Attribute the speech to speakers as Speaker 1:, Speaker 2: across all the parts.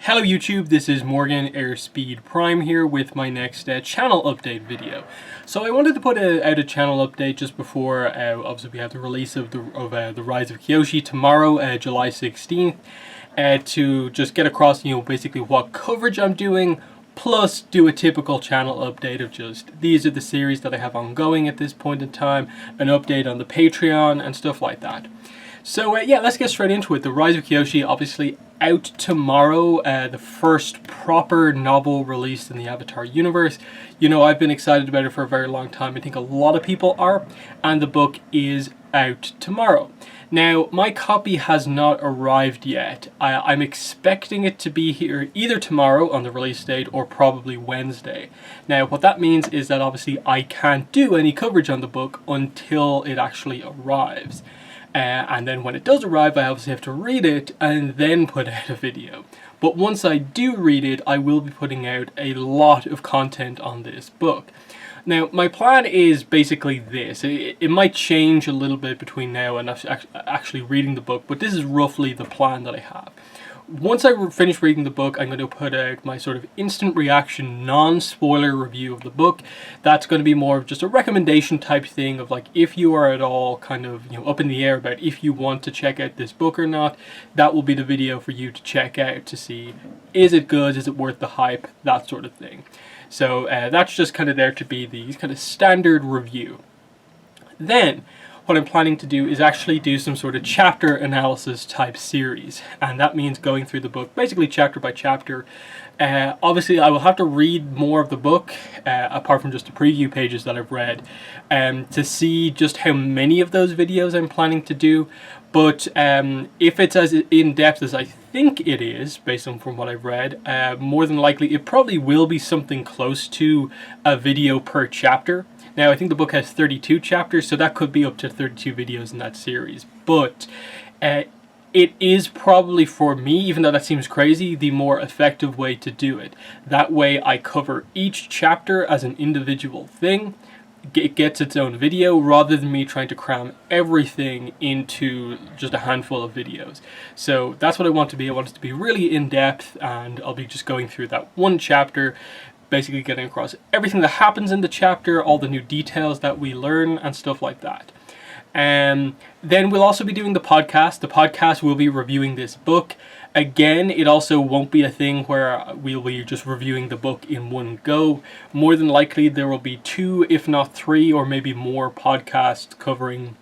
Speaker 1: Hello YouTube, this is Morgan AirspeedPrime here with my next channel update video. So I wanted to put out a channel update just before, obviously we have the release of the Rise of Kyoshi tomorrow, July 16th, to just get across, basically what coverage I'm doing, plus do a typical channel update of just these are the series that I have ongoing at this point in time, an update on the Patreon and stuff like that. So yeah, let's get straight into it. The Rise of Kyoshi, obviously out tomorrow, the first proper novel released in the Avatar universe. I've been excited about it for a very long time. I think a lot of people are, and the book is out tomorrow. Now, my copy has not arrived yet. I'm expecting it to be here either tomorrow on the release date or probably Wednesday. Now, what that means is that obviously I can't do any coverage on the book until it actually arrives. And then when it does arrive, I obviously have to read it and then put out a video. But once I do read it, I will be putting out a lot of content on this book. Now, my plan is basically this. It might change a little bit between now and actually reading the book, but this is roughly the plan that I have. Once I finish reading the book, I'm going to put out my sort of instant reaction, non-spoiler review of the book. That's going to be more of just a recommendation type thing of like, if you are at all kind of, up in the air about if you want to check out this book or not, that will be the video for you to check out to see, is it good, is it worth the hype, that sort of thing. So that's just kind of there to be the kind of standard review. Then, what I'm planning to do is actually do some sort of chapter analysis type series, and that means going through the book basically chapter by chapter. Obviously I will have to read more of the book apart from just the preview pages that I've read to see just how many of those videos I'm planning to do, but if it's as in-depth as I think it is based on from what I've read, more than likely it probably will be something close to a video per chapter. Now, I think the book has 32 chapters, so that could be up to 32 videos in that series. But it is probably, for me, even though that seems crazy, the more effective way to do it. That way I cover each chapter as an individual thing. It gets its own video rather than me trying to cram everything into just a handful of videos. So that's what I want to be. I want it to be really in-depth, and I'll be just going through that one chapter, basically getting across everything that happens in the chapter, all the new details that we learn and stuff like that. And then we'll also be doing the podcast. The podcast will be reviewing this book. Again, it also won't be a thing where we'll be just reviewing the book in one go. More than likely there will be 2, if not 3, or maybe more podcasts covering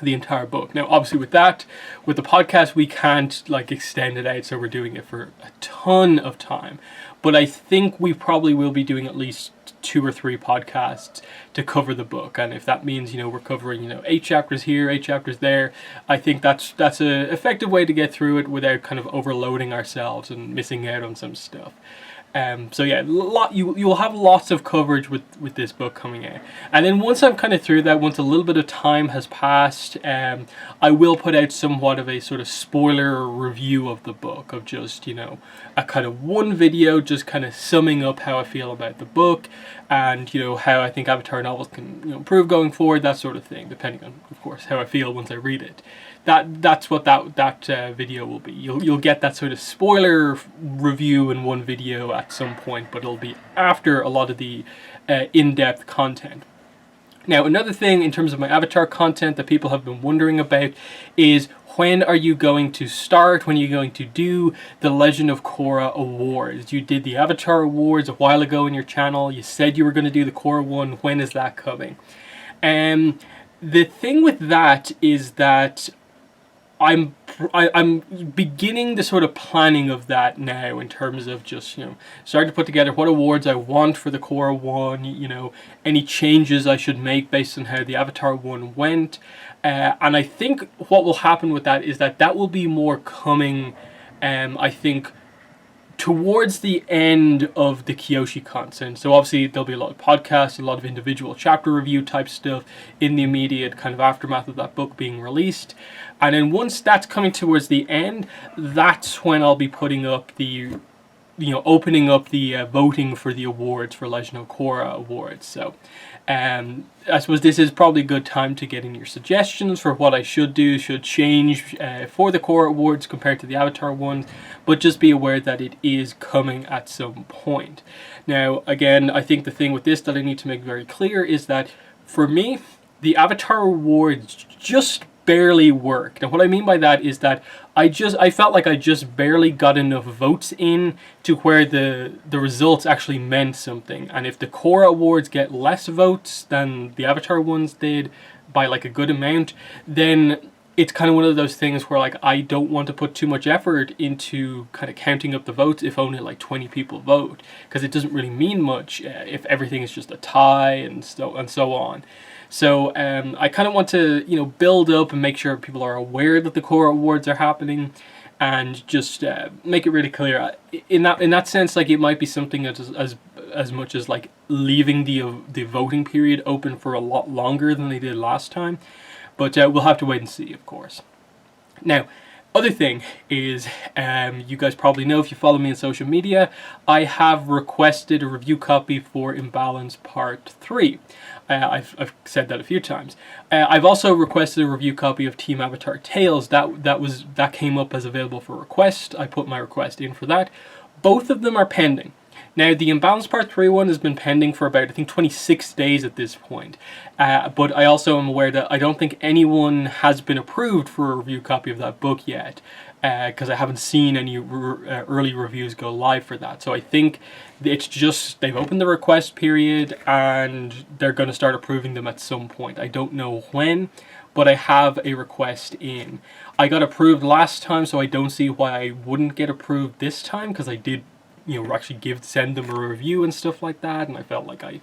Speaker 1: the entire book. Now, obviously with the podcast, we can't extend it out, so we're doing it for a ton of time. But I think we probably will be doing at least 2 or 3 podcasts to cover the book, and if that means we're covering 8 chapters here, 8 chapters there, I think that's a effective way to get through it without kind of overloading ourselves and missing out on some stuff. So yeah, you'll have lots of coverage with this book coming out. And then once I'm kind of through that, once a little bit of time has passed, I will put out somewhat of a sort of spoiler review of the book, of just, a kind of one video just kind of summing up how I feel about the book and, how I think Avatar novels can improve going forward, that sort of thing, depending on, of course, how I feel once I read it. That's what that video will be. You'll get that sort of spoiler review in one video at some point, but it'll be after a lot of the in-depth content. Now, another thing in terms of my Avatar content that people have been wondering about is, when are you going to start? When are you going to do the Legend of Korra Awards? You did the Avatar Awards a while ago in your channel. You said you were going to do the Korra one. When is that coming? The thing with that is that I'm beginning the sort of planning of that now, in terms of just starting to put together what awards I want for the Korra one, any changes I should make based on how the Avatar one went, and I think what will happen with that is that will be more coming, I think, towards the end of the Kyoshi content. So obviously there'll be a lot of podcasts, a lot of individual chapter review type stuff in the immediate kind of aftermath of that book being released. And then once that's coming towards the end, that's when I'll be putting up the opening up the voting for the awards for Legend of Korra awards. So I suppose this is probably a good time to get in your suggestions for what I should do, should change for the Korra awards compared to the Avatar ones, but just be aware that it is coming at some point. Now, again, I think the thing with this that I need to make very clear is that for me, the Avatar awards just barely worked. And what I mean by that is that I felt like I just barely got enough votes in to where the results actually meant something. And if the Korra awards get less votes than the Avatar ones did by like a good amount, then it's kind of one of those things where like I don't want to put too much effort into kind of counting up the votes if only like 20 people vote, because it doesn't really mean much if everything is just a tie and so on. So I kind of want to build up and make sure people are aware that the Korra awards are happening, and just make it really clear. In that sense, like it might be something as much as like leaving the voting period open for a lot longer than they did last time, but we'll have to wait and see, of course. Now, other thing is, you guys probably know if you follow me on social media, I have requested a review copy for Imbalance Part 3. I've said that a few times. I've also requested a review copy of Team Avatar Tales. That came up as available for request. I put my request in for that. Both of them are pending. Now, the Imbalance Part 3 one has been pending for about, I think, 26 days at this point. But I also am aware that I don't think anyone has been approved for a review copy of that book yet, because I haven't seen any early reviews go live for that. So I think it's just they've opened the request period and they're going to start approving them at some point. I don't know when, but I have a request in. I got approved last time, so I don't see why I wouldn't get approved this time, because I did actually send them a review and stuff like that, and I felt like I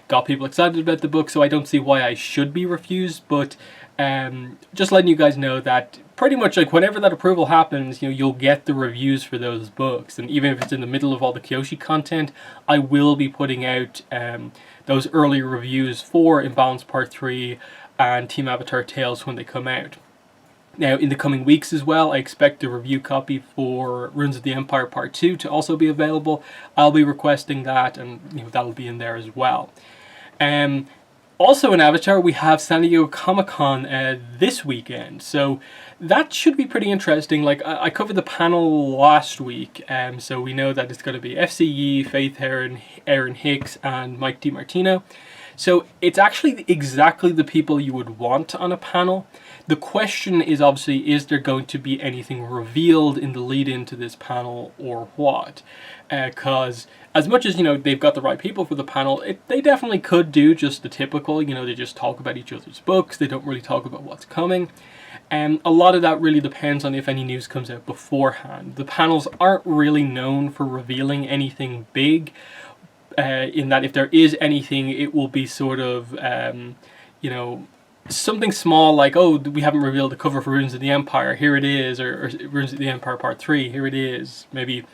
Speaker 1: got people excited about the book, so I don't see why I should be refused. But just letting you guys know that pretty much like whenever that approval happens, you'll get the reviews for those books, and even if it's in the middle of all the Kyoshi content, I will be putting out those early reviews for Imbalance Part 3 and Team Avatar Tales when they come out. Now, in the coming weeks as well, I expect the review copy for Ruins of the Empire Part 2 to also be available. I'll be requesting that, and that'll be in there as well. Also in Avatar, we have San Diego Comic-Con this weekend, so that should be pretty interesting. Like, I covered the panel last week, so we know that it's going to be FCE, Faith Aaron Hicks, and Mike DiMartino. So it's actually exactly the people you would want on a panel. The question is obviously, is there going to be anything revealed in the lead into this panel or what? Because as much as, they've got the right people for the panel, they definitely could do just the typical, they just talk about each other's books. They don't really talk about what's coming. And a lot of that really depends on if any news comes out beforehand. The panels aren't really known for revealing anything big. In that if there is anything, it will be sort of, something small like, oh, we haven't revealed the cover for Ruins of the Empire, here it is, or Ruins of the Empire Part 3, here it is. Maybe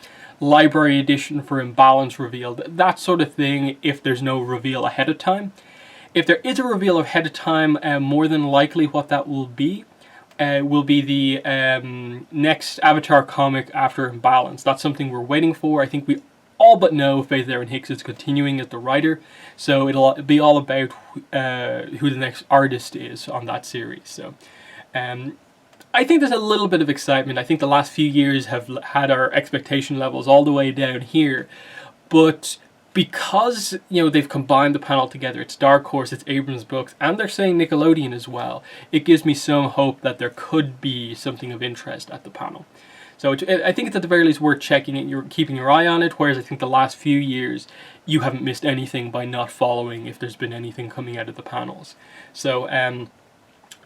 Speaker 1: library edition for Imbalance revealed, that sort of thing, if there's no reveal ahead of time. If there is a reveal ahead of time, more than likely what that will be the next Avatar comic after Imbalance. That's something we're waiting for. I think we all but know Faith Aaron Hicks is continuing as the writer, so it'll be all about who the next artist is on that series. So I think there's a little bit of excitement. I think the last few years have had our expectation levels all the way down here, but because they've combined the panel together, it's Dark Horse, it's Abrams Books, and they're saying Nickelodeon as well, it gives me some hope that there could be something of interest at the panel. So I think it's at the very least worth checking it, you're keeping your eye on it, whereas I think the last few years you haven't missed anything by not following if there's been anything coming out of the panels. So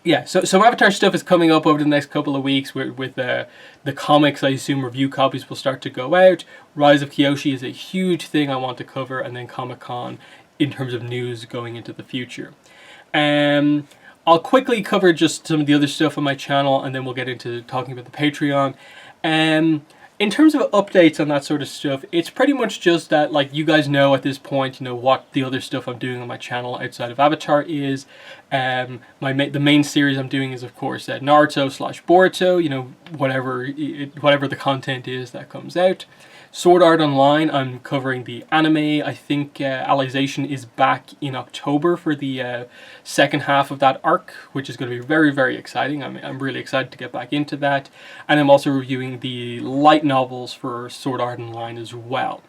Speaker 1: yeah, so some Avatar stuff is coming up over the next couple of weeks with the comics. I assume review copies will start to go out. Rise of Kyoshi is a huge thing I want to cover, and then Comic-Con in terms of news going into the future. I'll quickly cover just some of the other stuff on my channel, and then we'll get into talking about the Patreon. In terms of updates on that sort of stuff, it's pretty much just that, like, you guys know at this point, what the other stuff I'm doing on my channel outside of Avatar is. The main series I'm doing is, of course, Naruto / Boruto, whatever the content is that comes out. Sword Art Online, I'm covering the anime. I think Alicization is back in October for the second half of that arc, which is going to be very, very exciting. I'm really excited to get back into that. And I'm also reviewing the light novels for Sword Art Online as well.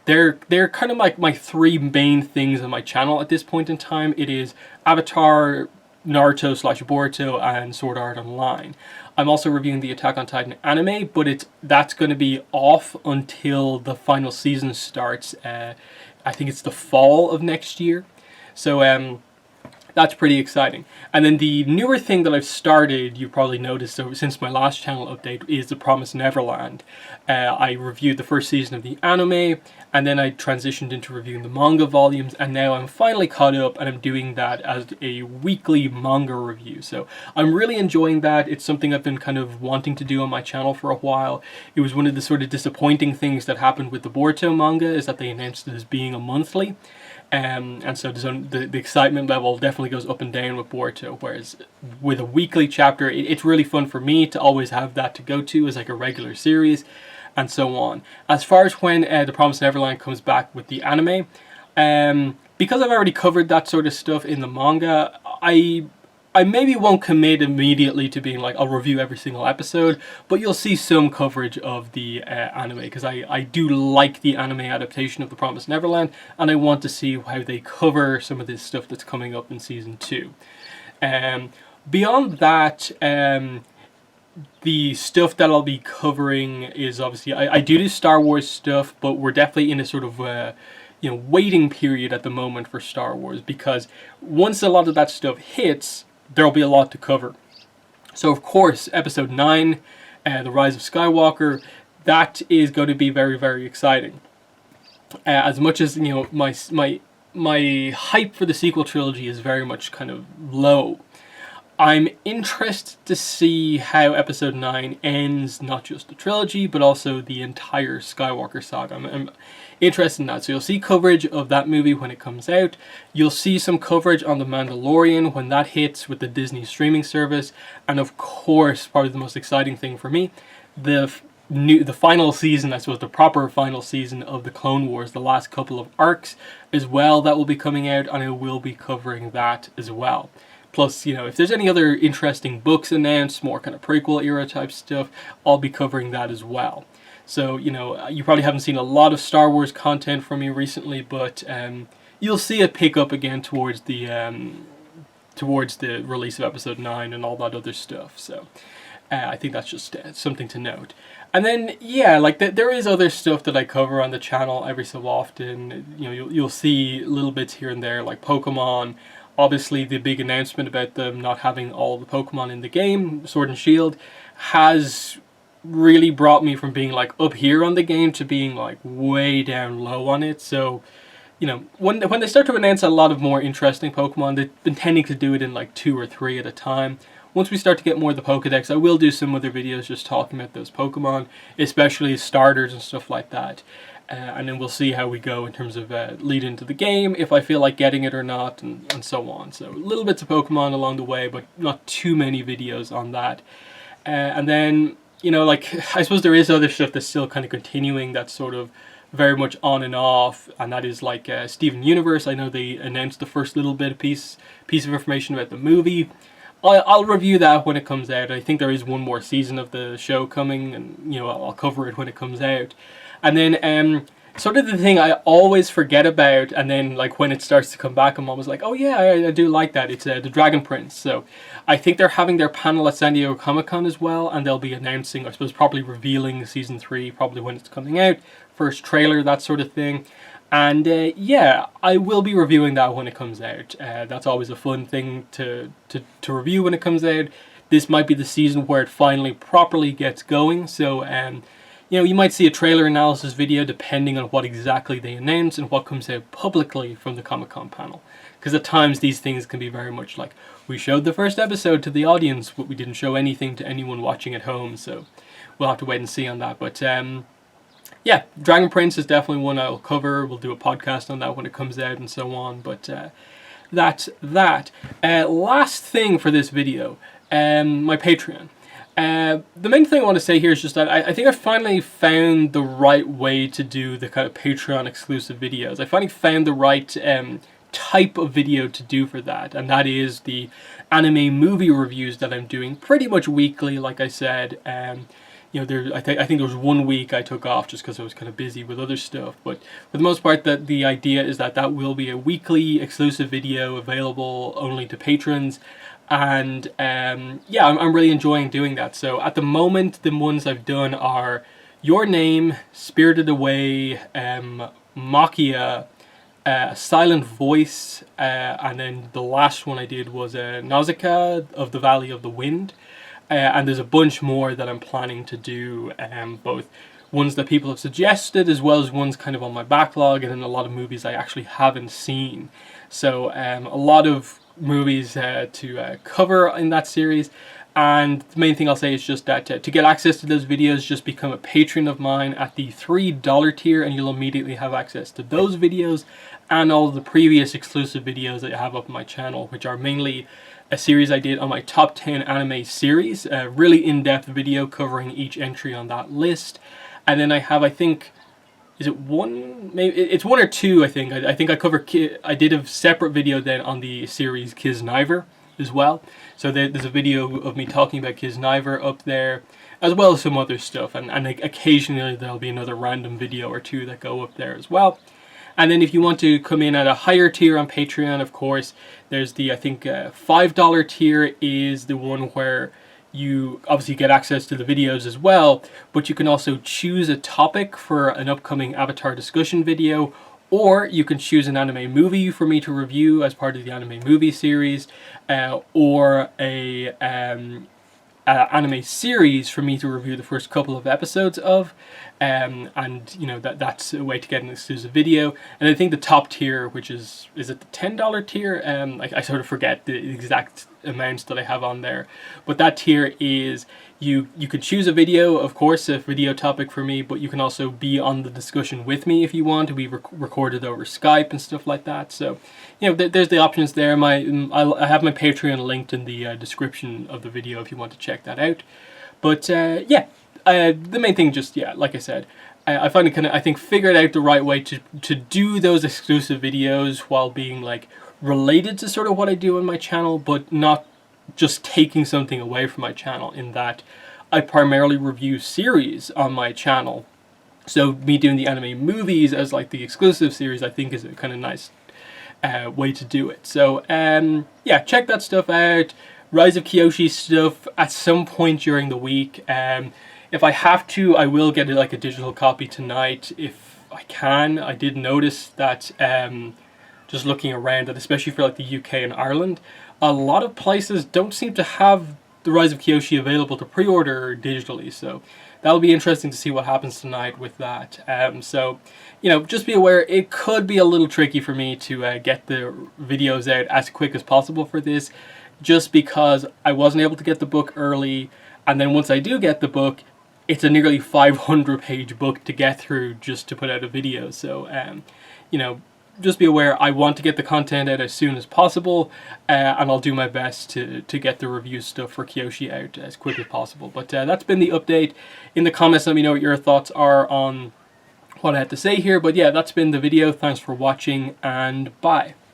Speaker 1: They're kind of like my three main things on my channel at this point in time. It is Avatar, Naruto / Boruto, and Sword Art Online. I'm also reviewing the Attack on Titan anime, but that's going to be off until the final season starts. I think it's the fall of next year. So that's pretty exciting. And then the newer thing that I've started, you probably noticed since my last channel update, is The Promised Neverland. I reviewed the first season of the anime, and then I transitioned into reviewing the manga volumes, and now I'm finally caught up, and I'm doing that as a weekly manga review. So I'm really enjoying that. It's something I've been kind of wanting to do on my channel for a while. It was one of the sort of disappointing things that happened with the Boruto manga, is that they announced it as being a monthly. And so the excitement level definitely goes up and down with Boruto, whereas with a weekly chapter, it's really fun for me to always have that to go to as like a regular series, and so on. As far as when The Promised Neverland comes back with the anime, because I've already covered that sort of stuff in the manga, I maybe won't commit immediately to being like, I'll review every single episode, but you'll see some coverage of the anime, because I do like the anime adaptation of The Promised Neverland, and I want to see how they cover some of this stuff that's coming up in Season 2. Beyond that, the stuff that I'll be covering is obviously, I do Star Wars stuff, but we're definitely in a sort of waiting period at the moment for Star Wars, because once a lot of that stuff hits, there'll be a lot to cover. So of course, Episode 9, The Rise of Skywalker, that is going to be very, very exciting. As much as, my hype for the sequel trilogy is very much kind of low, I'm interested to see how Episode 9 ends not just the trilogy, but also the entire Skywalker saga. I'm interested in that. So you'll see coverage of that movie when it comes out. You'll see some coverage on The Mandalorian when that hits with the Disney streaming service. And of course, probably the most exciting thing for me, the final season, I suppose the proper final season of the Clone Wars, the last couple of arcs as well, that will be coming out, and I will be covering that as well. Plus, if there's any other interesting books announced, more kind of prequel era type stuff, I'll be covering that as well. So, you probably haven't seen a lot of Star Wars content from me recently, but you'll see it pick up again towards the release of Episode 9 and all that other stuff. So, I think that's just something to note. And then, there is other stuff that I cover on the channel every so often. You'll see little bits here and there, like Pokemon. Obviously, the big announcement about them not having all the Pokemon in the game, Sword and Shield, has really brought me from being like up here on the game to being like way down low on it. So, when they start to announce a lot of more interesting Pokemon, they've been tending to do it in like 2 or 3 at a time. Once we start to get more of the Pokedex, I will do some other videos just talking about those Pokemon, especially starters and stuff like that. And then we'll see how we go in terms of lead into the game, if I feel like getting it or not, and so on. So little bits of Pokemon along the way, but not too many videos on that. And then, I suppose there is other stuff that's still kind of continuing, that's sort of very much on and off, and that is like Steven Universe. I know they announced the first little bit of piece of information about the movie. I'll review that when it comes out. I think there is one more season of the show coming, and I'll cover it when it comes out. And then sort of the thing I always forget about, and then like when it starts to come back, I'm always like, oh yeah, I do like that. It's the Dragon Prince. So I think they're having their panel at San Diego Comic-Con as well, and they'll be announcing, I suppose, probably revealing Season 3, probably when it's coming out, first trailer, that sort of thing. And I will be reviewing that when it comes out. That's always a fun thing to review when it comes out. This might be the season where it finally properly gets going. So you might see a trailer analysis video depending on what exactly they announce and what comes out publicly from the Comic-Con panel. Because at times these things can be very much like, we showed the first episode to the audience, but we didn't show anything to anyone watching at home. So we'll have to wait and see on that. But Dragon Prince is definitely one I'll cover. We'll do a podcast on that when it comes out and so on. But that's that. Last thing for this video, my Patreon. The main thing I want to say here is just that I think I finally found the right way to do the kind of Patreon exclusive videos. I finally found the right type of video to do for that, and that is the anime movie reviews that I'm doing pretty much weekly, like I said. You know, I think there was 1 week I took off just because I was kind of busy with other stuff. But for the most part, the idea is that will be a weekly exclusive video available only to patrons. And yeah, I'm really enjoying doing that. So at the moment, the ones I've done are Your Name, Spirited Away, Makia, Silent Voice, and then the last one I did was Nausicaa of the Valley of the Wind. And there's a bunch more that I'm planning to do, both ones that people have suggested as well as ones kind of on my backlog, and then a lot of movies I actually haven't seen. So a lot of movies to cover in that series. And the main thing I'll say is just that to get access to those videos, just become a patron of mine at the $3 tier, and you'll immediately have access to those videos and all of the previous exclusive videos that I have up on my channel, which are mainly a series I did on my top 10 anime series, a really in-depth video covering each entry on that list. And then I have, I think, is it one? Maybe it's one or two. I think I cover. I did a separate video then on the series Kisniver as well. So there's a video of me talking about Kisniver up there, as well as some other stuff. And occasionally there'll be another random video or two that go up there as well. And then if you want to come in at a higher tier on Patreon, of course, there's the, I think, $5 tier is the one where you obviously get access to the videos as well, but you can also choose a topic for an upcoming Avatar discussion video, or you can choose an anime movie for me to review as part of the anime movie series, or a anime series for me to review the first couple of episodes of. And you know, that's a way to get an exclusive video. And I think the top tier, which is it the $10 tier? I sort of forget the exact amounts that I have on there, but that tier is you could choose a video, of course, a video topic for me, but you can also be on the discussion with me if you want to be recorded over Skype and stuff like that. So you know, there's the options there. I have my Patreon linked in the description of the video if you want to check that out. But yeah. The main thing, just, yeah, like I said, I finally kind of, I think, figured out the right way to do those exclusive videos while being, like, related to sort of what I do on my channel, but not just taking something away from my channel, in that I primarily review series on my channel. So me doing the anime movies as, like, the exclusive series, I think is a kind of nice way to do it. So, yeah, check that stuff out. Rise of Kyoshi stuff at some point during the week. If I have to, I will get like a digital copy tonight if I can. I did notice that just looking around, that especially for like the UK and Ireland, a lot of places don't seem to have the Rise of Kyoshi available to pre-order digitally. So that'll be interesting to see what happens tonight with that. So, you know, just be aware, it could be a little tricky for me to get the videos out as quick as possible for this, just because I wasn't able to get the book early, and then once I do get the book, it's a nearly 500-page book to get through just to put out a video. So, you know, just be aware, I want to get the content out as soon as possible, and I'll do my best to get the review stuff for Kyoshi out as quick as possible. But that's been the update. In the comments, let me know what your thoughts are on what I had to say here. But yeah, that's been the video. Thanks for watching, and bye.